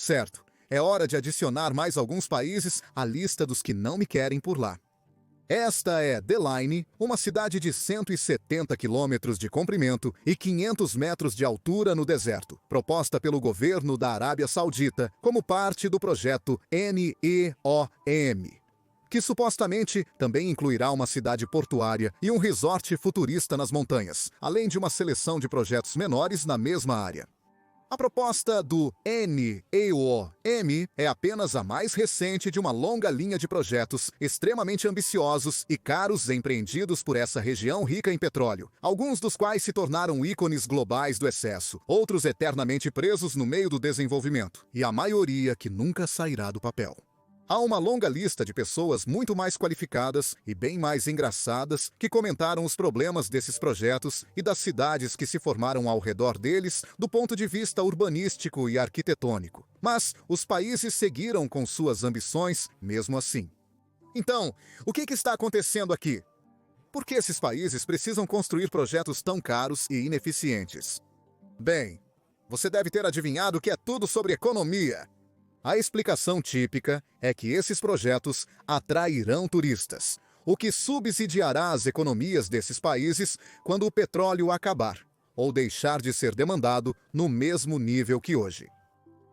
Certo, é hora de adicionar mais alguns países à lista dos que não me querem por lá. Esta é The Line, uma cidade de 170 quilômetros de comprimento e 500 metros de altura no deserto, proposta pelo governo da Arábia Saudita como parte do projeto NEOM, que supostamente também incluirá uma cidade portuária e um resort futurista nas montanhas, além de uma seleção de projetos menores na mesma área. A proposta do NEOM é apenas a mais recente de uma longa linha de projetos extremamente ambiciosos e caros empreendidos por essa região rica em petróleo, alguns dos quais se tornaram ícones globais do excesso, outros eternamente presos no meio do desenvolvimento, e a maioria que nunca sairá do papel. Há uma longa lista de pessoas muito mais qualificadas e bem mais engraçadas que comentaram os problemas desses projetos e das cidades que se formaram ao redor deles do ponto de vista urbanístico e arquitetônico. Mas os países seguiram com suas ambições mesmo assim. Então, o que está acontecendo aqui? Por que esses países precisam construir projetos tão caros e ineficientes? Bem, você deve ter adivinhado que é tudo sobre economia. A explicação típica é que esses projetos atrairão turistas, o que subsidiará as economias desses países quando o petróleo acabar, ou deixar de ser demandado no mesmo nível que hoje.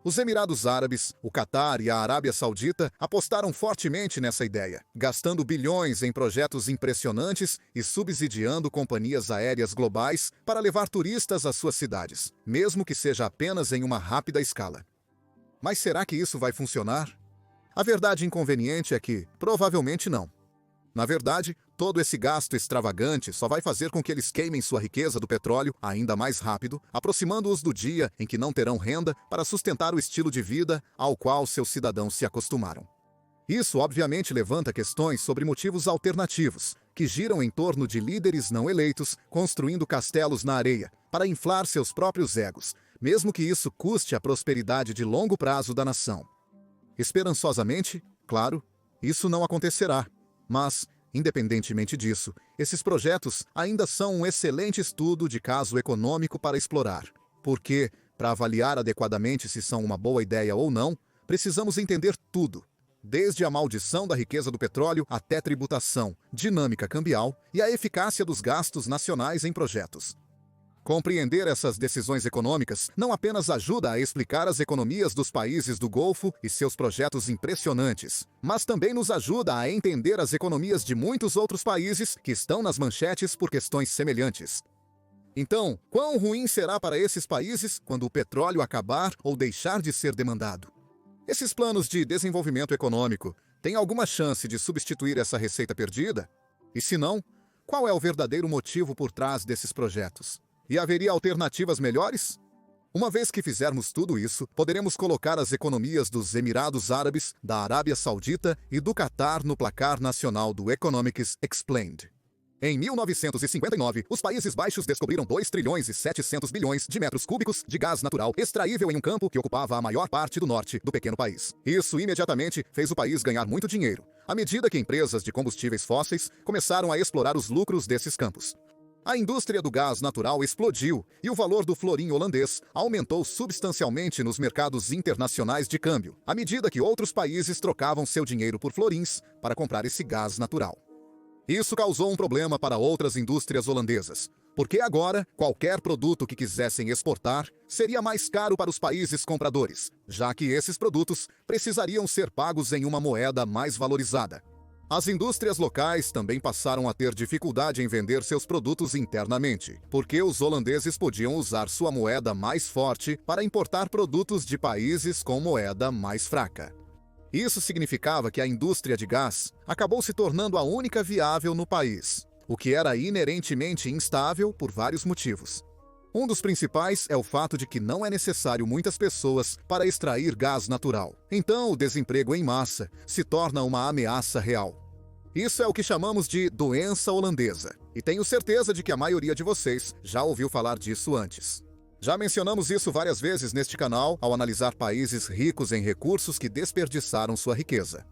Os Emirados Árabes, o Catar e a Arábia Saudita apostaram fortemente nessa ideia, gastando bilhões em projetos impressionantes e subsidiando companhias aéreas globais para levar turistas às suas cidades, mesmo que seja apenas em uma rápida escala. Mas será que isso vai funcionar? A verdade inconveniente é que, provavelmente não. Na verdade, todo esse gasto extravagante só vai fazer com que eles queimem sua riqueza do petróleo ainda mais rápido, aproximando-os do dia em que não terão renda para sustentar o estilo de vida ao qual seus cidadãos se acostumaram. Isso, obviamente, levanta questões sobre motivos alternativos, que giram em torno de líderes não eleitos construindo castelos na areia para inflar seus próprios egos, mesmo que isso custe a prosperidade de longo prazo da nação. Esperançosamente, claro, isso não acontecerá. Mas, independentemente disso, esses projetos ainda são um excelente estudo de caso econômico para explorar. Porque, para avaliar adequadamente se são uma boa ideia ou não, precisamos entender tudo, desde a maldição da riqueza do petróleo até tributação, dinâmica cambial e a eficácia dos gastos nacionais em projetos. Compreender essas decisões econômicas não apenas ajuda a explicar as economias dos países do Golfo e seus projetos impressionantes, mas também nos ajuda a entender as economias de muitos outros países que estão nas manchetes por questões semelhantes. Então, quão ruim será para esses países quando o petróleo acabar ou deixar de ser demandado? Esses planos de desenvolvimento econômico têm alguma chance de substituir essa receita perdida? E se não, qual é o verdadeiro motivo por trás desses projetos? E haveria alternativas melhores? Uma vez que fizermos tudo isso, poderemos colocar as economias dos Emirados Árabes, da Arábia Saudita e do Catar no placar nacional do Economics Explained. Em 1959, os Países Baixos descobriram 2 trilhões e 700 bilhões de metros cúbicos de gás natural extraível em um campo que ocupava a maior parte do norte do pequeno país. Isso imediatamente fez o país ganhar muito dinheiro, à medida que empresas de combustíveis fósseis começaram a explorar os lucros desses campos. A indústria do gás natural explodiu e o valor do florim holandês aumentou substancialmente nos mercados internacionais de câmbio, à medida que outros países trocavam seu dinheiro por florins para comprar esse gás natural. Isso causou um problema para outras indústrias holandesas, porque agora qualquer produto que quisessem exportar seria mais caro para os países compradores, já que esses produtos precisariam ser pagos em uma moeda mais valorizada. As indústrias locais também passaram a ter dificuldade em vender seus produtos internamente, porque os holandeses podiam usar sua moeda mais forte para importar produtos de países com moeda mais fraca. Isso significava que a indústria de gás acabou se tornando a única viável no país, o que era inerentemente instável por vários motivos. Um dos principais é o fato de que não é necessário muitas pessoas para extrair gás natural. Então, o desemprego em massa se torna uma ameaça real. Isso é o que chamamos de doença holandesa, e tenho certeza de que a maioria de vocês já ouviu falar disso antes. Já mencionamos isso várias vezes neste canal ao analisar países ricos em recursos que desperdiçaram sua riqueza.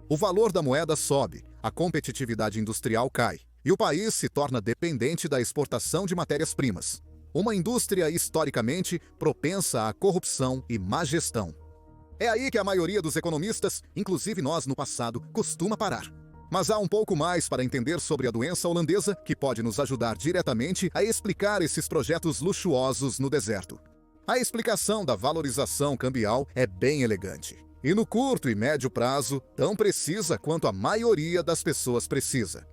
O valor da moeda sobe, a competitividade industrial cai, e o país se torna dependente da exportação de matérias-primas. Uma indústria historicamente propensa à corrupção e má gestão. É aí que a maioria dos economistas, inclusive nós no passado, costuma parar. Mas há um pouco mais para entender sobre a doença holandesa que pode nos ajudar diretamente a explicar esses projetos luxuosos no deserto. A explicação da valorização cambial é bem elegante. E no curto e médio prazo, tão precisa quanto a maioria das pessoas precisa.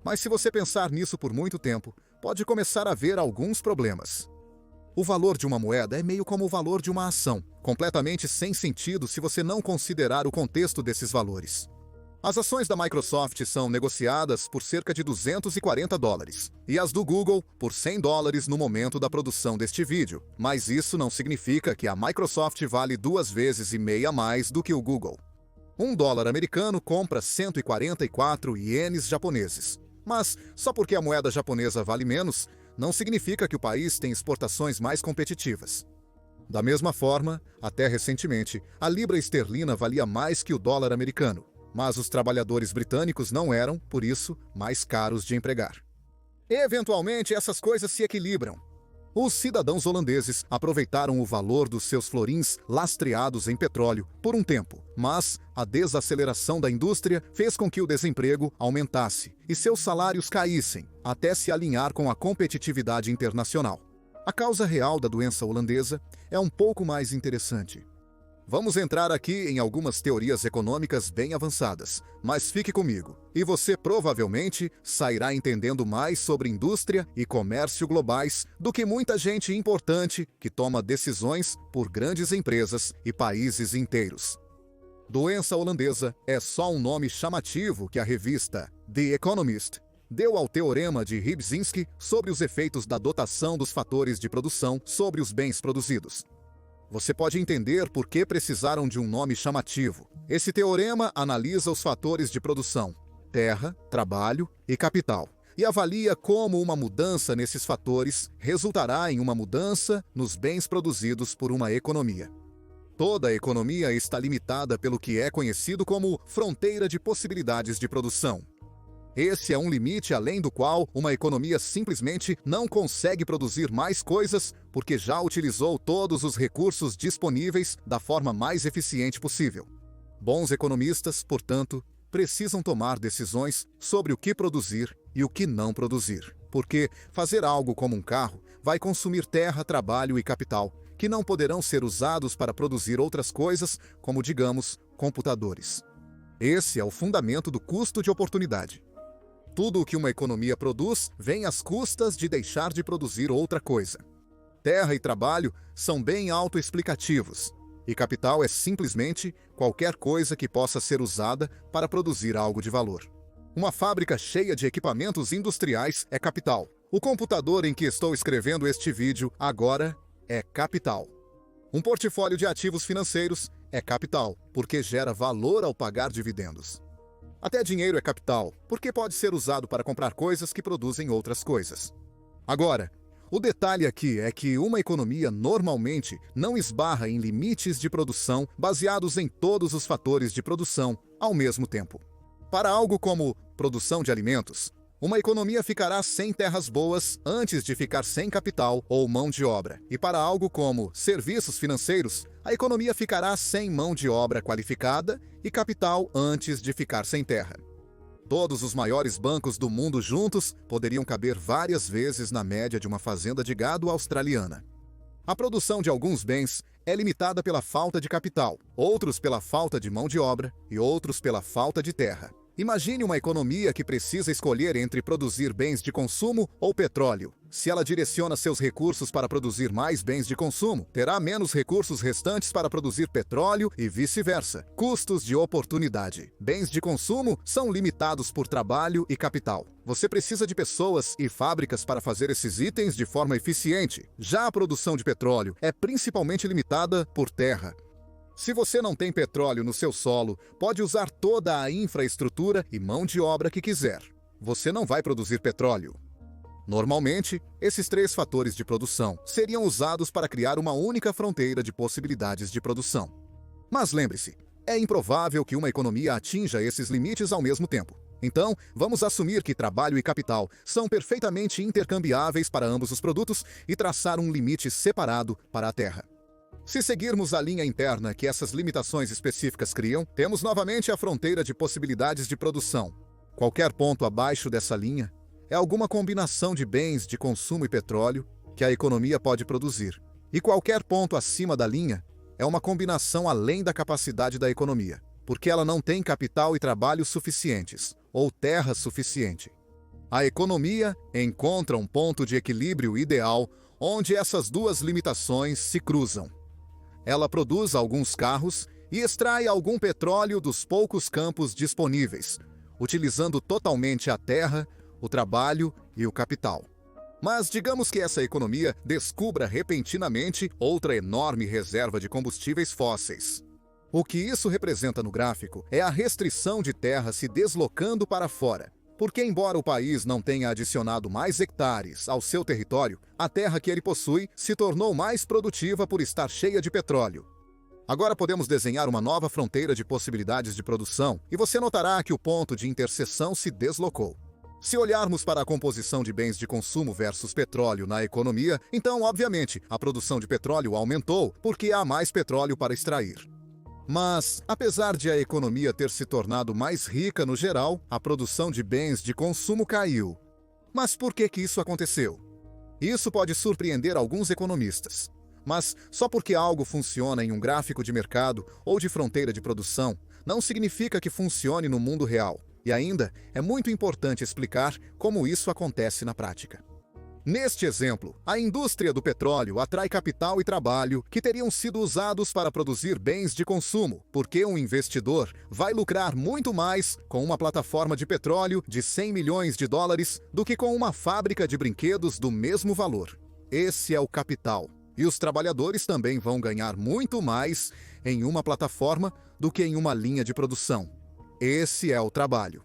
Mas se você pensar nisso por muito tempo, pode começar a ver alguns problemas. O valor de uma moeda é meio como o valor de uma ação, completamente sem sentido se você não considerar o contexto desses valores. As ações da Microsoft são negociadas por cerca de $240 e as do Google por $100 no momento da produção deste vídeo, mas isso não significa que a Microsoft vale 2,5 vezes mais do que o Google. $1 americano compra 144 ienes japoneses, mas só porque a moeda japonesa vale menos, não significa que o país tem exportações mais competitivas. Da mesma forma, até recentemente, a libra esterlina valia mais que o dólar americano. Mas os trabalhadores britânicos não eram, por isso, mais caros de empregar. Eventualmente, essas coisas se equilibram. Os cidadãos holandeses aproveitaram o valor dos seus florins lastreados em petróleo por um tempo, mas a desaceleração da indústria fez com que o desemprego aumentasse e seus salários caíssem, até se alinhar com a competitividade internacional. A causa real da doença holandesa é um pouco mais interessante. Vamos entrar aqui em algumas teorias econômicas bem avançadas, mas fique comigo, e você provavelmente sairá entendendo mais sobre indústria e comércio globais do que muita gente importante que toma decisões por grandes empresas e países inteiros. Doença holandesa é só um nome chamativo que a revista The Economist deu ao teorema de Rybczynski sobre os efeitos da dotação dos fatores de produção sobre os bens produzidos. Você pode entender por que precisaram de um nome chamativo. Esse teorema analisa os fatores de produção, terra, trabalho e capital, e avalia como uma mudança nesses fatores resultará em uma mudança nos bens produzidos por uma economia. Toda a economia está limitada pelo que é conhecido como fronteira de possibilidades de produção. Esse é um limite além do qual uma economia simplesmente não consegue produzir mais coisas porque já utilizou todos os recursos disponíveis da forma mais eficiente possível. Bons economistas, portanto, precisam tomar decisões sobre o que produzir e o que não produzir, porque fazer algo como um carro vai consumir terra, trabalho e capital, que não poderão ser usados para produzir outras coisas, como, digamos, computadores. Esse é o fundamento do custo de oportunidade. Tudo o que uma economia produz vem às custas de deixar de produzir outra coisa. Terra e trabalho são bem autoexplicativos, e capital é simplesmente qualquer coisa que possa ser usada para produzir algo de valor. Uma fábrica cheia de equipamentos industriais é capital. O computador em que estou escrevendo este vídeo agora é capital. Um portfólio de ativos financeiros é capital, porque gera valor ao pagar dividendos. Até dinheiro é capital, porque pode ser usado para comprar coisas que produzem outras coisas. Agora, o detalhe aqui é que uma economia normalmente não esbarra em limites de produção baseados em todos os fatores de produção ao mesmo tempo. Para algo como produção de alimentos, uma economia ficará sem terras boas antes de ficar sem capital ou mão de obra. E para algo como serviços financeiros, a economia ficará sem mão de obra qualificada e capital antes de ficar sem terra. Todos os maiores bancos do mundo juntos poderiam caber várias vezes na média de uma fazenda de gado australiana. A produção de alguns bens é limitada pela falta de capital, outros pela falta de mão de obra e outros pela falta de terra. Imagine uma economia que precisa escolher entre produzir bens de consumo ou petróleo. Se ela direciona seus recursos para produzir mais bens de consumo, terá menos recursos restantes para produzir petróleo e vice-versa. Custos de oportunidade. Bens de consumo são limitados por trabalho e capital. Você precisa de pessoas e fábricas para fazer esses itens de forma eficiente. Já a produção de petróleo é principalmente limitada por terra. Se você não tem petróleo no seu solo, pode usar toda a infraestrutura e mão de obra que quiser. Você não vai produzir petróleo. Normalmente, esses três fatores de produção seriam usados para criar uma única fronteira de possibilidades de produção. Mas lembre-se, é improvável que uma economia atinja esses limites ao mesmo tempo. Então, vamos assumir que trabalho e capital são perfeitamente intercambiáveis para ambos os produtos e traçar um limite separado para a terra. Se seguirmos a linha interna que essas limitações específicas criam, temos novamente a fronteira de possibilidades de produção. Qualquer ponto abaixo dessa linha é alguma combinação de bens de consumo e petróleo que a economia pode produzir. E qualquer ponto acima da linha é uma combinação além da capacidade da economia, porque ela não tem capital e trabalho suficientes, ou terra suficiente. A economia encontra um ponto de equilíbrio ideal onde essas duas limitações se cruzam. Ela produz alguns carros e extrai algum petróleo dos poucos campos disponíveis, utilizando totalmente a terra, o trabalho e o capital. Mas digamos que essa economia descubra repentinamente outra enorme reserva de combustíveis fósseis. O que isso representa no gráfico é a restrição de terra se deslocando para fora. Porque, embora o país não tenha adicionado mais hectares ao seu território, a terra que ele possui se tornou mais produtiva por estar cheia de petróleo. Agora podemos desenhar uma nova fronteira de possibilidades de produção e você notará que o ponto de interseção se deslocou. Se olharmos para a composição de bens de consumo versus petróleo na economia, então, obviamente, a produção de petróleo aumentou porque há mais petróleo para extrair. Mas, apesar de a economia ter se tornado mais rica no geral, a produção de bens de consumo caiu. Mas por que isso aconteceu? Isso pode surpreender alguns economistas. Mas só porque algo funciona em um gráfico de mercado ou de fronteira de produção, não significa que funcione no mundo real. E ainda, é muito importante explicar como isso acontece na prática. Neste exemplo, a indústria do petróleo atrai capital e trabalho que teriam sido usados para produzir bens de consumo, porque um investidor vai lucrar muito mais com uma plataforma de petróleo de 100 milhões de dólares do que com uma fábrica de brinquedos do mesmo valor. Esse é o capital. E os trabalhadores também vão ganhar muito mais em uma plataforma do que em uma linha de produção. Esse é o trabalho.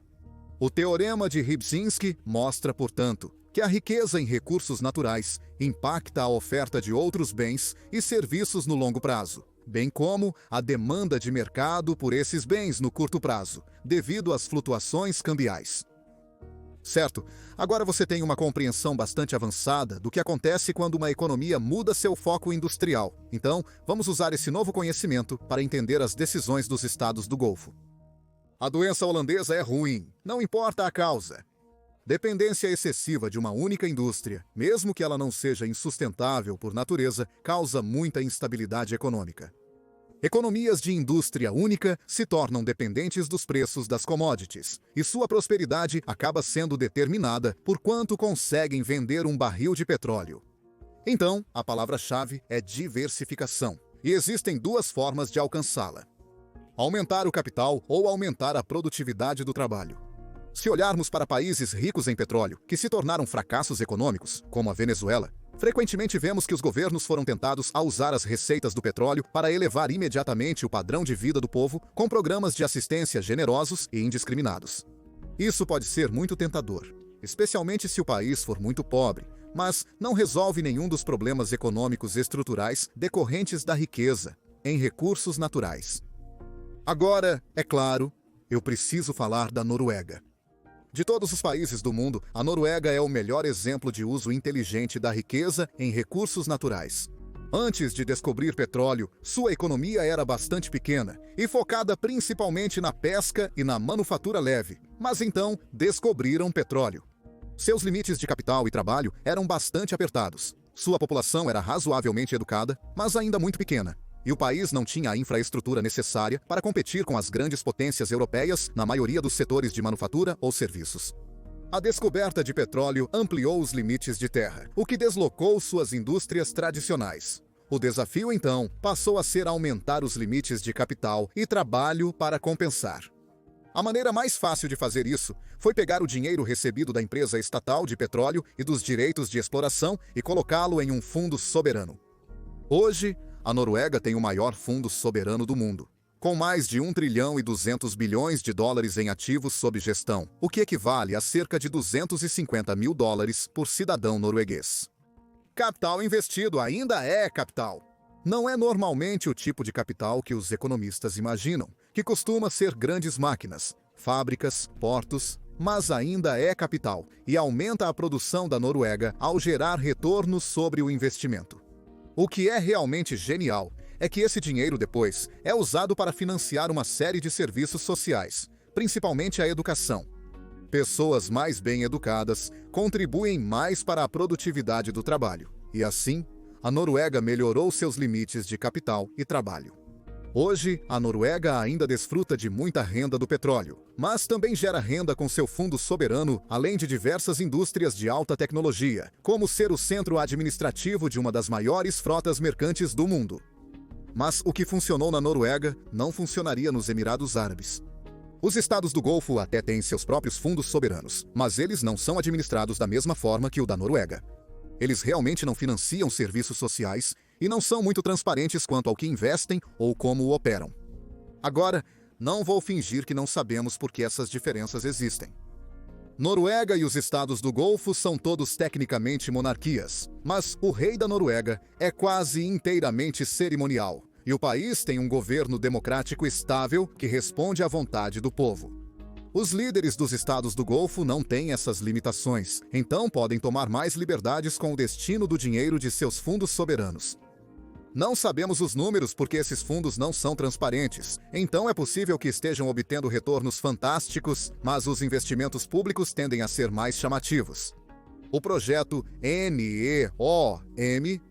O teorema de Rybczynski mostra, portanto, que a riqueza em recursos naturais impacta a oferta de outros bens e serviços no longo prazo, bem como a demanda de mercado por esses bens no curto prazo, devido às flutuações cambiais. Certo, agora você tem uma compreensão bastante avançada do que acontece quando uma economia muda seu foco industrial. Então, vamos usar esse novo conhecimento para entender as decisões dos estados do Golfo. A doença holandesa é ruim, não importa a causa. Dependência excessiva de uma única indústria, mesmo que ela não seja insustentável por natureza, causa muita instabilidade econômica. Economias de indústria única se tornam dependentes dos preços das commodities, e sua prosperidade acaba sendo determinada por quanto conseguem vender um barril de petróleo. Então, a palavra-chave é diversificação, e existem duas formas de alcançá-la: aumentar o capital ou aumentar a produtividade do trabalho. Se olharmos para países ricos em petróleo, que se tornaram fracassos econômicos, como a Venezuela, frequentemente vemos que os governos foram tentados a usar as receitas do petróleo para elevar imediatamente o padrão de vida do povo com programas de assistência generosos e indiscriminados. Isso pode ser muito tentador, especialmente se o país for muito pobre, mas não resolve nenhum dos problemas econômicos estruturais decorrentes da riqueza em recursos naturais. Agora, é claro, eu preciso falar da Noruega. De todos os países do mundo, a Noruega é o melhor exemplo de uso inteligente da riqueza em recursos naturais. Antes de descobrir petróleo, sua economia era bastante pequena e focada principalmente na pesca e na manufatura leve, mas então descobriram petróleo. Seus limites de capital e trabalho eram bastante apertados. Sua população era razoavelmente educada, mas ainda muito pequena. E o país não tinha a infraestrutura necessária para competir com as grandes potências europeias na maioria dos setores de manufatura ou serviços. A descoberta de petróleo ampliou os limites de terra, o que deslocou suas indústrias tradicionais. O desafio, então, passou a ser aumentar os limites de capital e trabalho para compensar. A maneira mais fácil de fazer isso foi pegar o dinheiro recebido da empresa estatal de petróleo e dos direitos de exploração e colocá-lo em um fundo soberano. Hoje, a Noruega tem o maior fundo soberano do mundo, com mais de 1 trilhão e 200 bilhões de dólares em ativos sob gestão, o que equivale a cerca de 250 mil dólares por cidadão norueguês. Capital investido ainda é capital. Não é normalmente o tipo de capital que os economistas imaginam, que costuma ser grandes máquinas, fábricas, portos, mas ainda é capital e aumenta a produção da Noruega ao gerar retornos sobre o investimento. O que é realmente genial é que esse dinheiro depois é usado para financiar uma série de serviços sociais, principalmente a educação. Pessoas mais bem educadas contribuem mais para a produtividade do trabalho, e assim, a Noruega melhorou seus limites de capital e trabalho. Hoje, a Noruega ainda desfruta de muita renda do petróleo, mas também gera renda com seu fundo soberano, além de diversas indústrias de alta tecnologia, como ser o centro administrativo de uma das maiores frotas mercantes do mundo. Mas o que funcionou na Noruega não funcionaria nos Emirados Árabes. Os estados do Golfo até têm seus próprios fundos soberanos, mas eles não são administrados da mesma forma que o da Noruega. Eles realmente não financiam serviços sociais e não são muito transparentes quanto ao que investem ou como o operam. Agora, não vou fingir que não sabemos por que essas diferenças existem. Noruega e os estados do Golfo são todos tecnicamente monarquias, mas o rei da Noruega é quase inteiramente cerimonial, e o país tem um governo democrático estável que responde à vontade do povo. Os líderes dos estados do Golfo não têm essas limitações, então podem tomar mais liberdades com o destino do dinheiro de seus fundos soberanos. Não sabemos os números porque esses fundos não são transparentes, então é possível que estejam obtendo retornos fantásticos, mas os investimentos públicos tendem a ser mais chamativos. O projeto NEOM,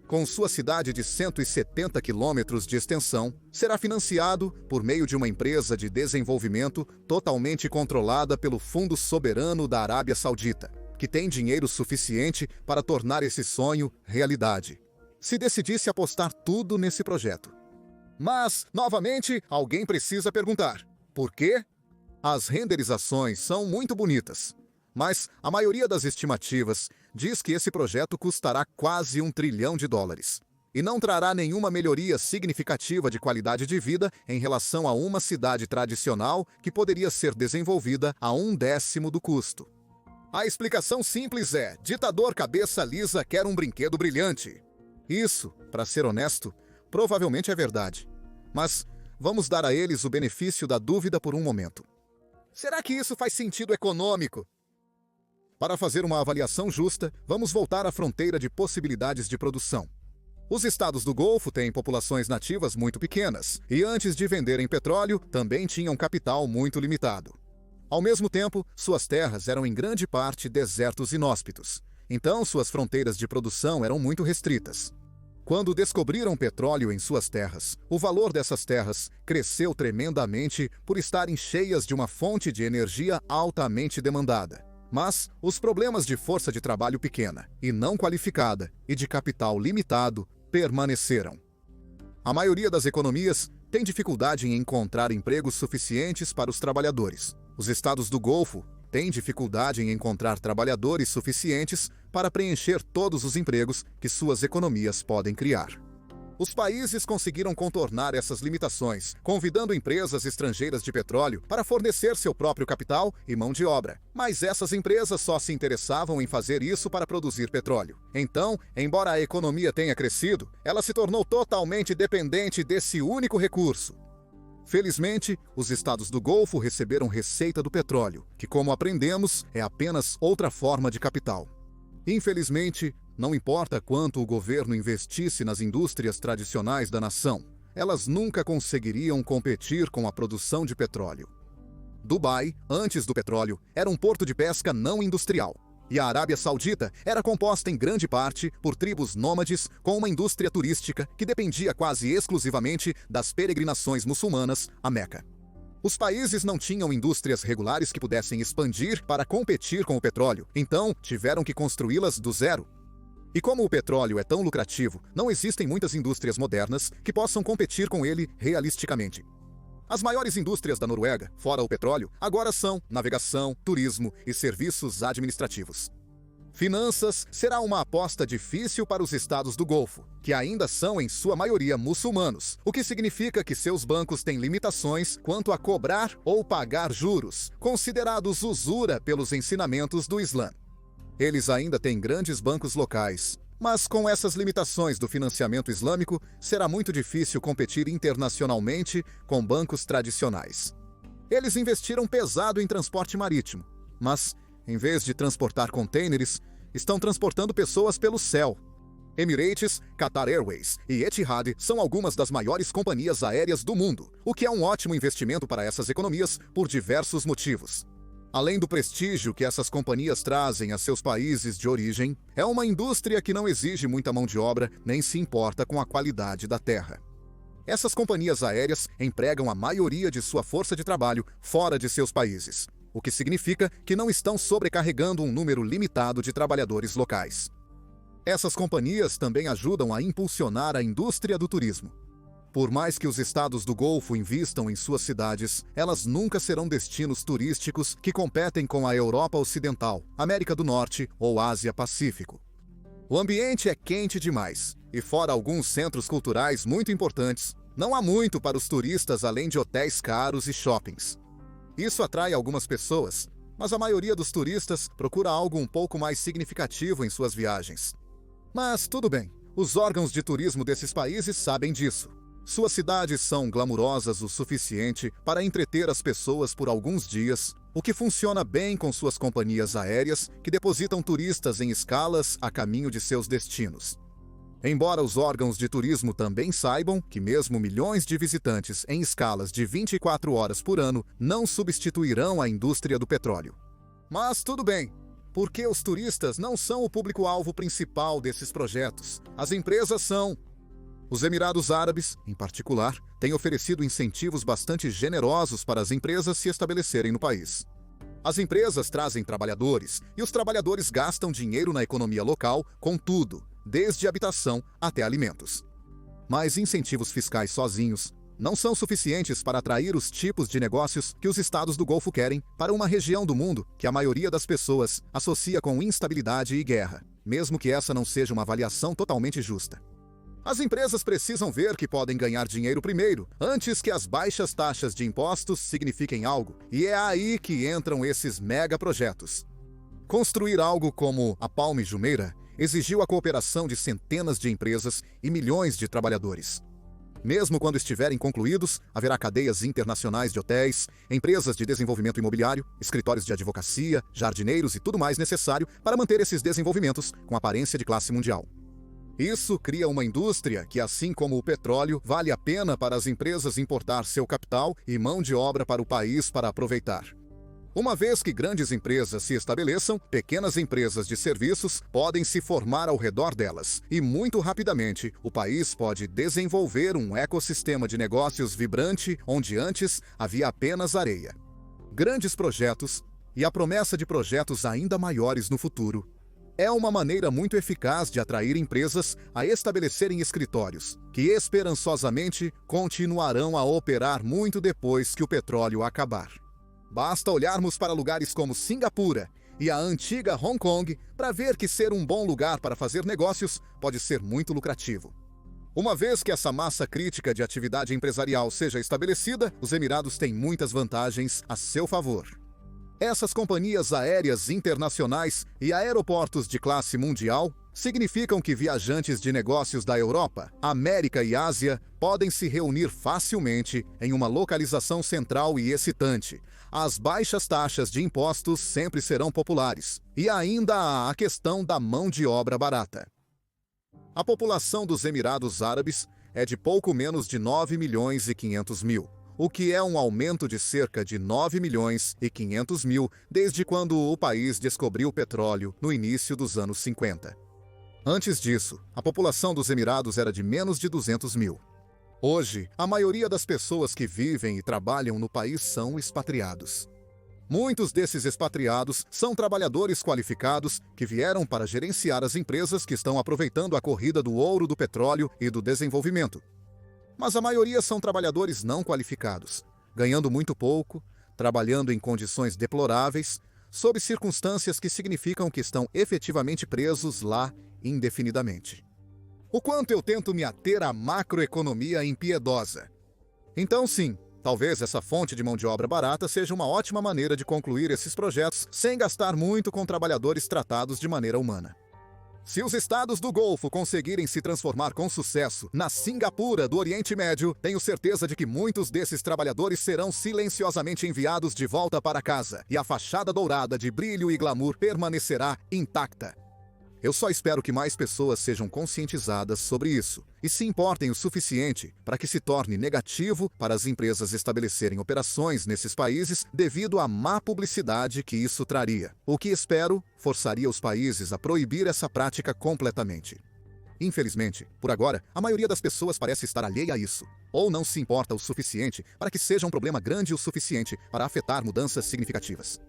com sua cidade de 170 quilômetros de extensão, será financiado por meio de uma empresa de desenvolvimento totalmente controlada pelo Fundo Soberano da Arábia Saudita, que tem dinheiro suficiente para tornar esse sonho realidade, se decidisse apostar tudo nesse projeto. Mas, novamente, alguém precisa perguntar: por quê? As renderizações são muito bonitas, mas a maioria das estimativas diz que esse projeto custará quase $1 trilhão e não trará nenhuma melhoria significativa de qualidade de vida em relação a uma cidade tradicional que poderia ser desenvolvida a 1/10 do custo. A explicação simples é: ditador cabeça lisa quer um brinquedo brilhante. Isso, para ser honesto, provavelmente é verdade. Mas vamos dar a eles o benefício da dúvida por um momento. Será que isso faz sentido econômico? Para fazer uma avaliação justa, vamos voltar à fronteira de possibilidades de produção. Os estados do Golfo têm populações nativas muito pequenas, e antes de venderem petróleo, também tinham capital muito limitado. Ao mesmo tempo, suas terras eram em grande parte desertos inóspitos, então suas fronteiras de produção eram muito restritas. Quando descobriram petróleo em suas terras, o valor dessas terras cresceu tremendamente por estarem cheias de uma fonte de energia altamente demandada. Mas os problemas de força de trabalho pequena e não qualificada e de capital limitado permaneceram. A maioria das economias tem dificuldade em encontrar empregos suficientes para os trabalhadores. Os estados do Golfo têm dificuldade em encontrar trabalhadores suficientes para preencher todos os empregos que suas economias podem criar. Os países conseguiram contornar essas limitações, convidando empresas estrangeiras de petróleo para fornecer seu próprio capital e mão de obra. Mas essas empresas só se interessavam em fazer isso para produzir petróleo. Então, embora a economia tenha crescido, ela se tornou totalmente dependente desse único recurso. Felizmente, os estados do Golfo receberam receita do petróleo, que, como aprendemos, é apenas outra forma de capital. Infelizmente, não importa quanto o governo investisse nas indústrias tradicionais da nação, elas nunca conseguiriam competir com a produção de petróleo. Dubai, antes do petróleo, era um porto de pesca não industrial, e a Arábia Saudita era composta em grande parte por tribos nômades com uma indústria turística que dependia quase exclusivamente das peregrinações muçulmanas a Meca. Os países não tinham indústrias regulares que pudessem expandir para competir com o petróleo, então tiveram que construí-las do zero. E como o petróleo é tão lucrativo, não existem muitas indústrias modernas que possam competir com ele realisticamente. As maiores indústrias da Noruega, fora o petróleo, agora são navegação, turismo e serviços administrativos. Finanças será uma aposta difícil para os estados do Golfo, que ainda são em sua maioria muçulmanos, o que significa que seus bancos têm limitações quanto a cobrar ou pagar juros, considerados usura pelos ensinamentos do Islã. Eles ainda têm grandes bancos locais, mas com essas limitações do financiamento islâmico, será muito difícil competir internacionalmente com bancos tradicionais. Eles investiram pesado em transporte marítimo, mas, em vez de transportar contêineres, estão transportando pessoas pelo céu. Emirates, Qatar Airways e Etihad são algumas das maiores companhias aéreas do mundo, o que é um ótimo investimento para essas economias por diversos motivos. Além do prestígio que essas companhias trazem a seus países de origem, é uma indústria que não exige muita mão de obra nem se importa com a qualidade da terra. Essas companhias aéreas empregam a maioria de sua força de trabalho fora de seus países, o que significa que não estão sobrecarregando um número limitado de trabalhadores locais. Essas companhias também ajudam a impulsionar a indústria do turismo. Por mais que os estados do Golfo invistam em suas cidades, elas nunca serão destinos turísticos que competem com a Europa Ocidental, América do Norte ou Ásia-Pacífico. O ambiente é quente demais, e fora alguns centros culturais muito importantes, não há muito para os turistas além de hotéis caros e shoppings. Isso atrai algumas pessoas, mas a maioria dos turistas procura algo um pouco mais significativo em suas viagens. Mas tudo bem, os órgãos de turismo desses países sabem disso. Suas cidades são glamurosas o suficiente para entreter as pessoas por alguns dias, o que funciona bem com suas companhias aéreas que depositam turistas em escalas a caminho de seus destinos. Embora os órgãos de turismo também saibam que mesmo milhões de visitantes em escalas de 24 horas por ano não substituirão a indústria do petróleo. Mas tudo bem. Porque os turistas não são o público-alvo principal desses projetos. As empresas são. Os Emirados Árabes, em particular, têm oferecido incentivos bastante generosos para as empresas se estabelecerem no país. As empresas trazem trabalhadores e os trabalhadores gastam dinheiro na economia local com tudo, desde habitação até alimentos. Mas incentivos fiscais sozinhos não são suficientes para atrair os tipos de negócios que os estados do Golfo querem para uma região do mundo que a maioria das pessoas associa com instabilidade e guerra, mesmo que essa não seja uma avaliação totalmente justa. As empresas precisam ver que podem ganhar dinheiro primeiro, antes que as baixas taxas de impostos signifiquem algo, e é aí que entram esses megaprojetos. Construir algo como a Palm Jumeirah exigiu a cooperação de centenas de empresas e milhões de trabalhadores. Mesmo quando estiverem concluídos, haverá cadeias internacionais de hotéis, empresas de desenvolvimento imobiliário, escritórios de advocacia, jardineiros e tudo mais necessário para manter esses desenvolvimentos com aparência de classe mundial. Isso cria uma indústria que, assim como o petróleo, vale a pena para as empresas importar seu capital e mão de obra para o país para aproveitar. Uma vez que grandes empresas se estabeleçam, pequenas empresas de serviços podem se formar ao redor delas, e muito rapidamente o país pode desenvolver um ecossistema de negócios vibrante onde antes havia apenas areia. Grandes projetos e a promessa de projetos ainda maiores no futuro é uma maneira muito eficaz de atrair empresas a estabelecerem escritórios, que esperançosamente continuarão a operar muito depois que o petróleo acabar. Basta olharmos para lugares como Singapura e a antiga Hong Kong para ver que ser um bom lugar para fazer negócios pode ser muito lucrativo. Uma vez que essa massa crítica de atividade empresarial seja estabelecida, os Emirados têm muitas vantagens a seu favor. Essas companhias aéreas internacionais e aeroportos de classe mundial significam que viajantes de negócios da Europa, América e Ásia podem se reunir facilmente em uma localização central e excitante. As baixas taxas de impostos sempre serão populares. E ainda há a questão da mão de obra barata. A população dos Emirados Árabes é de pouco menos de 9 milhões e 500 mil, o que é um aumento de cerca de 9 milhões e 500 mil desde quando o país descobriu o petróleo no início dos anos 50. Antes disso, a população dos Emirados era de menos de 200 mil. Hoje, a maioria das pessoas que vivem e trabalham no país são expatriados. Muitos desses expatriados são trabalhadores qualificados que vieram para gerenciar as empresas que estão aproveitando a corrida do ouro do petróleo e do desenvolvimento. Mas a maioria são trabalhadores não qualificados, ganhando muito pouco, trabalhando em condições deploráveis, sob circunstâncias que significam que estão efetivamente presos lá indefinidamente. O quanto eu tento me ater à macroeconomia impiedosa. Então, sim, talvez essa fonte de mão de obra barata seja uma ótima maneira de concluir esses projetos sem gastar muito com trabalhadores tratados de maneira humana. Se os estados do Golfo conseguirem se transformar com sucesso na Singapura do Oriente Médio, tenho certeza de que muitos desses trabalhadores serão silenciosamente enviados de volta para casa e a fachada dourada de brilho e glamour permanecerá intacta. Eu só espero que mais pessoas sejam conscientizadas sobre isso e se importem o suficiente para que se torne negativo para as empresas estabelecerem operações nesses países devido à má publicidade que isso traria. O que espero forçaria os países a proibir essa prática completamente. Infelizmente, por agora, a maioria das pessoas parece estar alheia a isso, ou não se importa o suficiente para que seja um problema grande o suficiente para afetar mudanças significativas.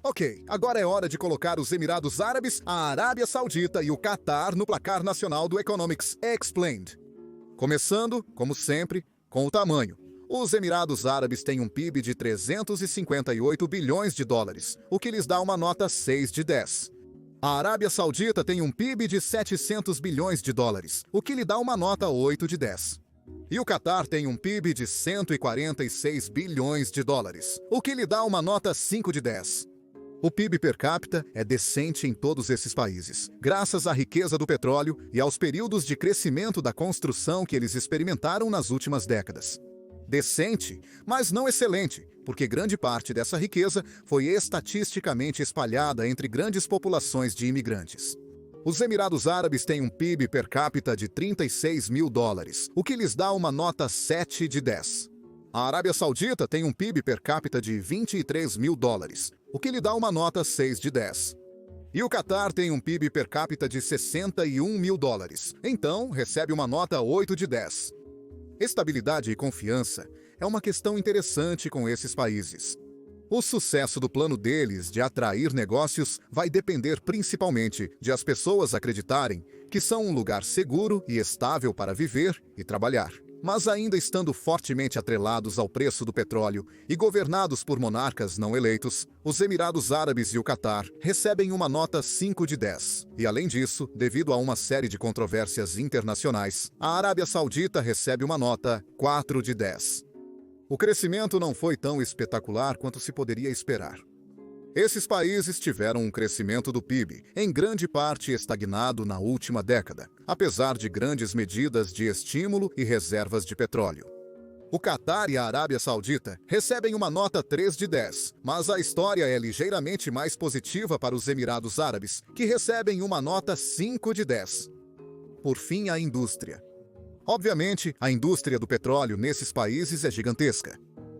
Ok, agora é hora de colocar os Emirados Árabes, a Arábia Saudita e o Catar no placar nacional do Economics Explained. Começando, como sempre, com o tamanho. Os Emirados Árabes têm um PIB de 358 bilhões de dólares, o que lhes dá uma nota 6 de 10. A Arábia Saudita tem um PIB de 700 bilhões de dólares, o que lhe dá uma nota 8 de 10. E o Catar tem um PIB de 146 bilhões de dólares, o que lhe dá uma nota 5 de 10. O PIB per capita é decente em todos esses países, graças à riqueza do petróleo e aos períodos de crescimento da construção que eles experimentaram nas últimas décadas. Decente, mas não excelente, porque grande parte dessa riqueza foi estatisticamente espalhada entre grandes populações de imigrantes. Os Emirados Árabes têm um PIB per capita de 36 mil dólares, o que lhes dá uma nota 7 de 10. A Arábia Saudita tem um PIB per capita de 23 mil dólares, o que lhe dá uma nota 6 de 10. E o Catar tem um PIB per capita de 61 mil dólares, então recebe uma nota 8 de 10. Estabilidade e confiança é uma questão interessante com esses países. O sucesso do plano deles de atrair negócios vai depender principalmente de as pessoas acreditarem que são um lugar seguro e estável para viver e trabalhar. Mas ainda estando fortemente atrelados ao preço do petróleo e governados por monarcas não eleitos, os Emirados Árabes e o Catar recebem uma nota 5 de 10. E além disso, devido a uma série de controvérsias internacionais, a Arábia Saudita recebe uma nota 4 de 10. O crescimento não foi tão espetacular quanto se poderia esperar. Esses países tiveram um crescimento do PIB, em grande parte estagnado na última década, apesar de grandes medidas de estímulo e reservas de petróleo. O Catar e a Arábia Saudita recebem uma nota 3 de 10, mas a história é ligeiramente mais positiva para os Emirados Árabes, que recebem uma nota 5 de 10. Por fim, a indústria. Obviamente, a indústria do petróleo nesses países é gigantesca.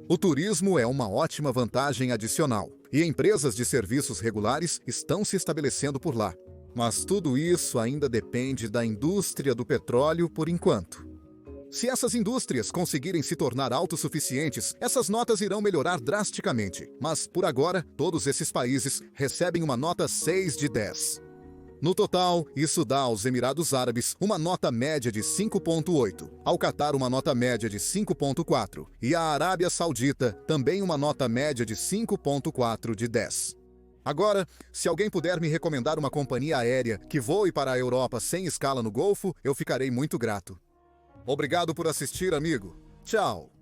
O turismo é uma ótima vantagem adicional, e empresas de serviços regulares estão se estabelecendo por lá. Mas tudo isso ainda depende da indústria do petróleo por enquanto. Se essas indústrias conseguirem se tornar autossuficientes, essas notas irão melhorar drasticamente. Mas, por agora, todos esses países recebem uma nota 6 de 10. No total, isso dá aos Emirados Árabes uma nota média de 5,8, ao Catar uma nota média de 5,4 e à Arábia Saudita também uma nota média de 5,4 de 10. Agora, se alguém puder me recomendar uma companhia aérea que voe para a Europa sem escala no Golfo, eu ficarei muito grato. Obrigado por assistir, amigo. Tchau!